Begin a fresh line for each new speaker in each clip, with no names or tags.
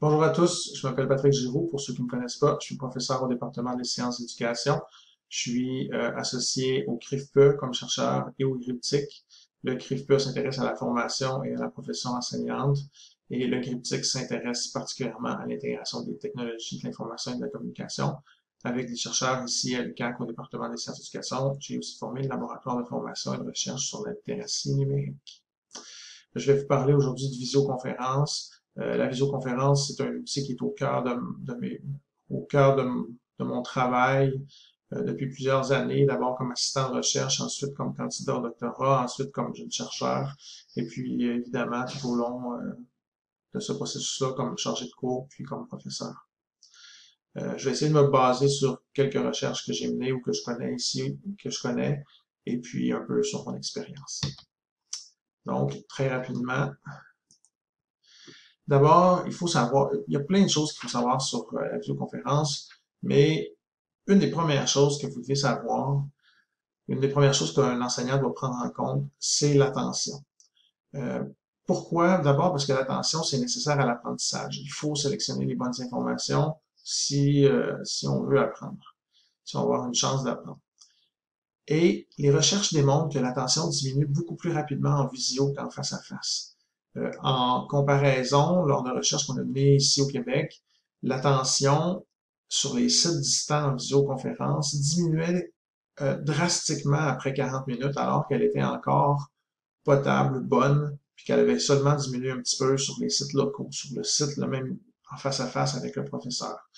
Bonjour à tous, je m'appelle Patrick Giroux. Pour ceux qui ne me connaissent pas, je suis professeur au département des sciences d'éducation. Je suis associé au CRIFPE comme chercheur et au GRIPTIC. Le CRIFPE s'intéresse à la formation et à la profession enseignante et le GRIPTIC s'intéresse particulièrement à l'intégration des technologies de l'information et de la communication. Avec des chercheurs ici à l'UQAC au département des sciences d'éducation, j'ai aussi formé le laboratoire de formation et de recherche sur la littératie numérique. Je vais vous parler aujourd'hui de visioconférence. La visioconférence, c'est un outil qui est au cœur de mon travail depuis plusieurs années, d'abord comme assistant de recherche, ensuite comme candidat au doctorat, ensuite comme jeune chercheur, et puis évidemment tout au long de ce processus-là comme chargé de cours, puis comme professeur. Je vais essayer de me baser sur quelques recherches que j'ai menées ou que je connais ici, que je connais, et puis un peu sur mon expérience. Donc, très rapidement, d'abord, il faut savoir, il y a plein de choses qu'il faut savoir sur la visioconférence, mais une des premières choses que vous devez savoir, une des premières choses qu'un enseignant doit prendre en compte, c'est l'attention. Euh, Pourquoi? D'abord parce que l'attention, c'est nécessaire à l'apprentissage. Il faut sélectionner les bonnes informations si on veut apprendre, si on veut avoir une chance d'apprendre. Et les recherches démontrent que l'attention diminue beaucoup plus rapidement en visio qu'en face à face. En comparaison, lors de recherches qu'on a menées ici au Québec, l'attention sur les sites distants en visioconférence diminuait drastiquement après 40 minutes, alors qu'elle était encore potable, bonne, puis qu'elle avait seulement diminué un petit peu sur les sites locaux, sur le site le même en face à face avec le professeur.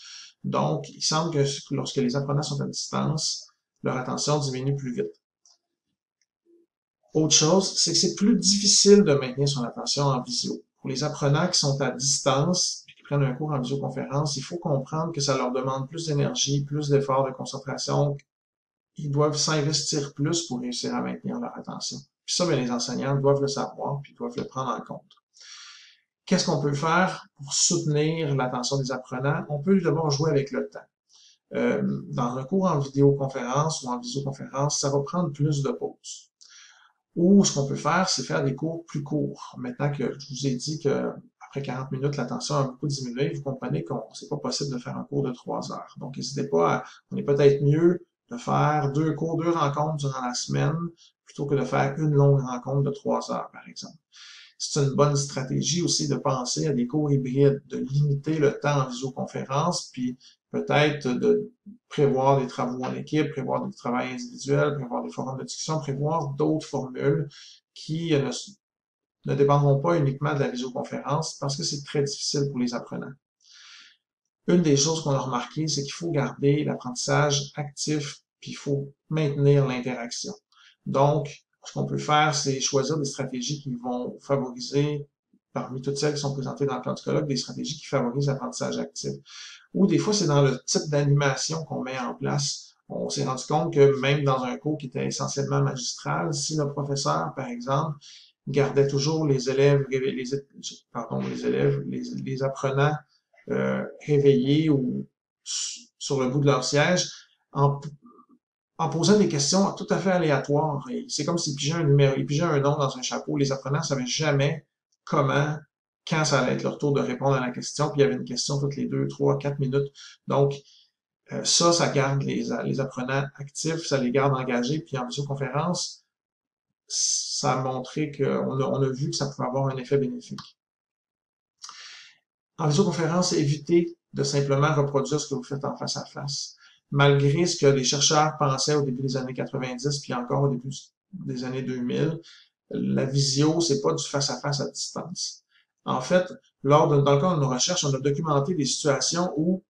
Donc, il semble que lorsque les apprenants sont à distance, leur attention diminue plus vite. Autre chose, c'est que c'est plus difficile de maintenir son attention en visio. Pour les apprenants qui sont à distance et qui prennent un cours en visioconférence, il faut comprendre que ça leur demande plus d'énergie, plus d'efforts de concentration. Ils doivent s'investir plus pour réussir à maintenir leur attention. Puis ça, bien, les enseignants doivent le savoir puis doivent le prendre en compte. Qu'est-ce qu'on peut faire pour soutenir l'attention des apprenants? On peut d'abord jouer avec le temps. Dans un cours en vidéoconférence ou en visioconférence, ça va prendre plus de pauses. Ou ce qu'on peut faire, c'est faire des cours plus courts. Maintenant que je vous ai dit que après 40 minutes, l'attention a beaucoup diminué, vous comprenez qu'on c'est pas possible de faire un cours de 3 heures. Donc, n'hésitez pas on est peut-être mieux de faire 2 cours, 2 rencontres durant la semaine, plutôt que de faire une longue rencontre de 3 heures, par exemple. C'est une bonne stratégie aussi de penser à des cours hybrides, de limiter le temps en visioconférence, puis peut-être de prévoir des travaux en équipe, prévoir des travaux individuels, prévoir des forums de discussion, prévoir d'autres formules qui ne dépendront pas uniquement de la visioconférence parce que c'est très difficile pour les apprenants. Une des choses qu'on a remarqué, c'est qu'il faut garder l'apprentissage actif, puis il faut maintenir l'interaction. Donc, ce qu'on peut faire, c'est choisir des stratégies qui vont favoriser, parmi toutes celles qui sont présentées dans le plan du colloque, des stratégies qui favorisent l'apprentissage actif. Ou des fois, c'est dans le type d'animation qu'on met en place. On s'est rendu compte que même dans un cours qui était essentiellement magistral, si le professeur, par exemple, gardait toujours les élèves, les apprenants réveillés ou sur le bout de leur siège, en, en posant des questions tout à fait aléatoires. C'est comme s'ils pigeaient un numéro, ils pigeaient un nom dans un chapeau. Les apprenants ne savaient jamais comment, quand ça allait être leur tour de répondre à la question, puis il y avait une question toutes les 2, 3, 4 minutes. Donc, ça garde les apprenants actifs, ça les garde engagés, puis en visioconférence, ça a montré on a vu que ça pouvait avoir un effet bénéfique. En visioconférence, évitez de simplement reproduire ce que vous faites en face à face. Malgré ce que les chercheurs pensaient au début des années 90, puis encore au début des années 2000, la visio, c'est pas du face à face à distance. En fait, dans le cadre de nos recherches, on a documenté des situations où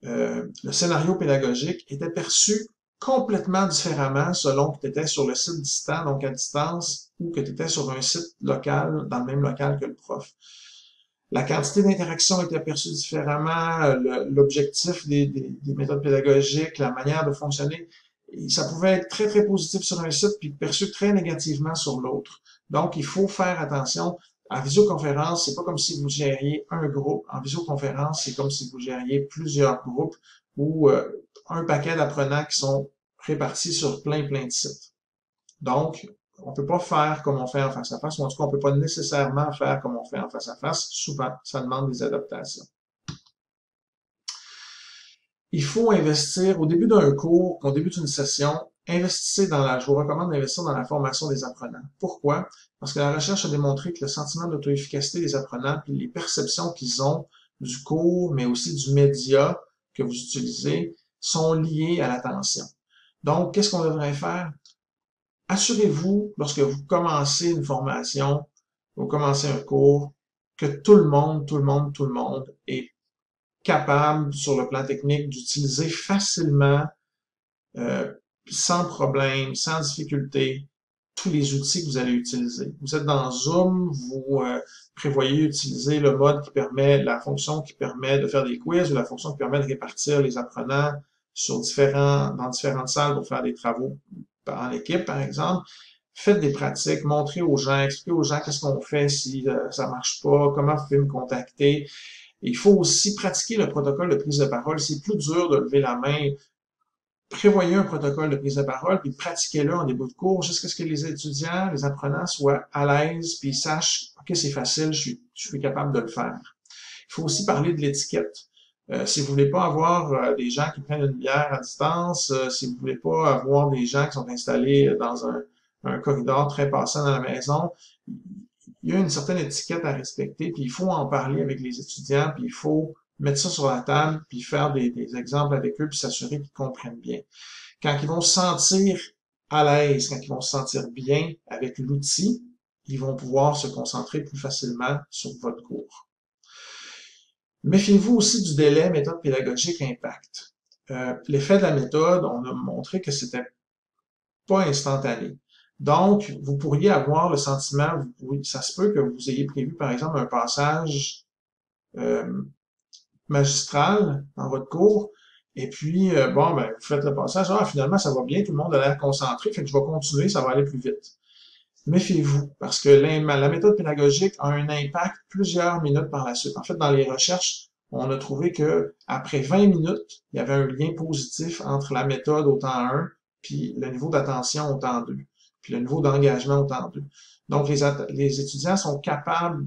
le scénario pédagogique était perçu complètement différemment selon que tu étais sur le site distant, donc à distance, ou que tu étais sur un site local, dans le même local que le prof. La quantité d'interaction était perçue différemment, l'objectif des méthodes pédagogiques, la manière de fonctionner, ça pouvait être très, très positif sur un site puis perçu très négativement sur l'autre. Donc, il faut faire attention. En visioconférence, c'est pas comme si vous gériez un groupe. En visioconférence, c'est comme si vous gériez plusieurs groupes ou un paquet d'apprenants qui sont répartis sur plein de sites. Donc, on peut pas faire comme on fait en face à face, ou en tout cas, on peut pas nécessairement faire comme on fait en face à face. Souvent, ça demande des adaptations. Il faut investir au début d'un cours, au début d'une session, je vous recommande d'investir dans la formation des apprenants. Pourquoi? Parce que la recherche a démontré que le sentiment d'auto-efficacité des apprenants puis les perceptions qu'ils ont du cours, mais aussi du média que vous utilisez, sont liés à l'attention. Donc, qu'est-ce qu'on devrait faire? Assurez-vous, lorsque vous commencez une formation, vous commencez un cours, que tout le monde est capable, sur le plan technique, d'utiliser facilement, euh, sans problème, sans difficulté, tous les outils que vous allez utiliser. Vous êtes dans Zoom, vous prévoyez utiliser le mode qui permet, la fonction qui permet de faire des quiz ou la fonction qui permet de répartir les apprenants dans différentes salles pour faire des travaux en équipe, par exemple. Faites des pratiques, montrez aux gens, expliquez aux gens qu'est-ce qu'on fait si ça marche pas, comment vous pouvez me contacter. Il faut aussi pratiquer le protocole de prise de parole. C'est plus dur de lever la main. Prévoyez un protocole de prise de parole, puis pratiquez-le en début de cours jusqu'à ce que les étudiants, les apprenants soient à l'aise, puis sachent, OK, c'est facile, je suis capable de le faire. Il faut aussi parler de l'étiquette. Si vous voulez pas avoir des gens qui prennent une bière à distance, si vous voulez pas avoir des gens qui sont installés dans un corridor très passant dans la maison, il y a une certaine étiquette à respecter, puis il faut en parler avec les étudiants, puis il faut mettre ça sur la table, puis faire des exemples avec eux, puis s'assurer qu'ils comprennent bien. Quand ils vont se sentir à l'aise, quand ils vont se sentir bien avec l'outil, ils vont pouvoir se concentrer plus facilement sur votre cours. Méfiez-vous aussi du délai méthode pédagogique impact. L'effet de la méthode, on a montré que c'était pas instantané. Donc, vous pourriez avoir le sentiment, ça se peut que vous ayez prévu, par exemple, un passage magistral dans votre cours, et puis, bon, ben, vous faites le passage, finalement, ça va bien, tout le monde a l'air concentré, fait que je vais continuer, ça va aller plus vite. Méfiez-vous, parce que la méthode pédagogique a un impact plusieurs minutes par la suite. En fait, dans les recherches, on a trouvé que après 20 minutes, il y avait un lien positif entre la méthode au temps 1 puis le niveau d'attention au temps 2, puis le niveau d'engagement au temps 2. Donc, les étudiants sont capables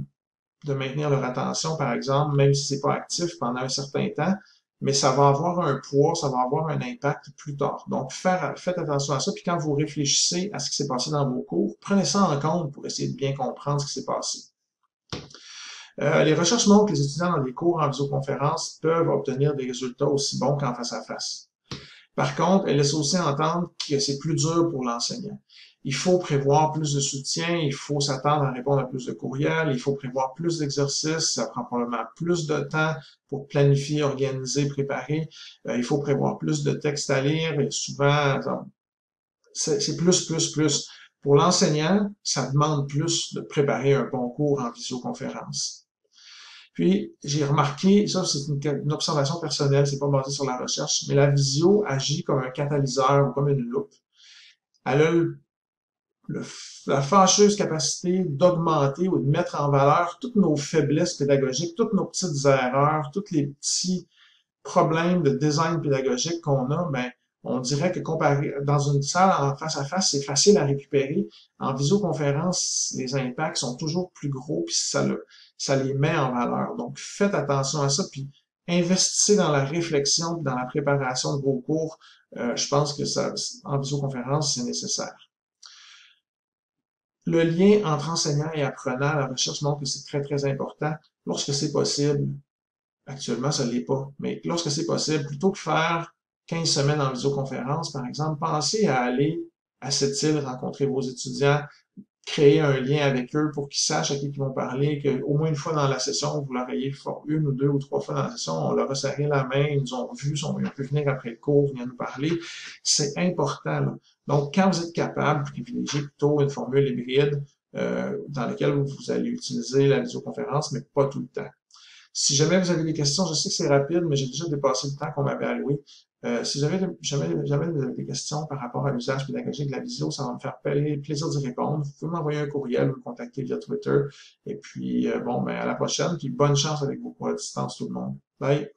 de maintenir leur attention, par exemple, même si c'est pas actif pendant un certain temps, mais ça va avoir un poids, ça va avoir un impact plus tard. Donc, faites attention à ça, puis quand vous réfléchissez à ce qui s'est passé dans vos cours, prenez ça en compte pour essayer de bien comprendre ce qui s'est passé. Les recherches montrent que les étudiants dans des cours en visioconférence peuvent obtenir des résultats aussi bons qu'en face à face. Par contre, elles laissent aussi entendre que c'est plus dur pour l'enseignant. Il faut prévoir plus de soutien, il faut s'attendre à répondre à plus de courriels, il faut prévoir plus d'exercices, ça prend probablement plus de temps pour planifier, organiser, préparer. Il faut prévoir plus de textes à lire et souvent, c'est plus. Pour l'enseignant, ça demande plus de préparer un bon cours en visioconférence. Puis, j'ai remarqué, ça c'est une observation personnelle, c'est pas basé sur la recherche, mais la visio agit comme un catalyseur ou comme une loupe. Elle a la fâcheuse capacité d'augmenter ou de mettre en valeur toutes nos faiblesses pédagogiques, toutes nos petites erreurs, tous les petits problèmes de design pédagogique qu'on a, ben, on dirait que comparé dans une salle en face à face, c'est facile à récupérer. En visioconférence, les impacts sont toujours plus gros, puis ça les met en valeur. Donc, faites attention à ça, puis investissez dans la réflexion, dans la préparation de vos cours. Je pense que ça, en visioconférence, c'est nécessaire. Le lien entre enseignant et apprenant, la recherche montre que c'est très, très important lorsque c'est possible. Actuellement, ça ne l'est pas, mais lorsque c'est possible, plutôt que faire 15 semaines en visioconférence, par exemple, pensez à aller à cette île, rencontrer vos étudiants, créer un lien avec eux pour qu'ils sachent à qui ils vont parler, qu'au moins une fois dans la session, vous leur ayez une ou deux ou trois fois dans la session, on leur a serré la main, ils nous ont vus, on peut venir après le cours, venir nous parler. C'est important, là. Donc, quand vous êtes capable, privilégiez plutôt une formule hybride dans laquelle vous allez utiliser la visioconférence, mais pas tout le temps. Si jamais vous avez des questions, je sais que c'est rapide, mais j'ai déjà dépassé le temps qu'on m'avait alloué. Si jamais vous avez des questions par rapport à l'usage pédagogique de la visio, ça va me faire plaisir d'y répondre. Vous pouvez m'envoyer un courriel ou me contacter via Twitter. Et puis, bon, ben, à la prochaine, puis bonne chance avec vos cours à distance, tout le monde. Bye!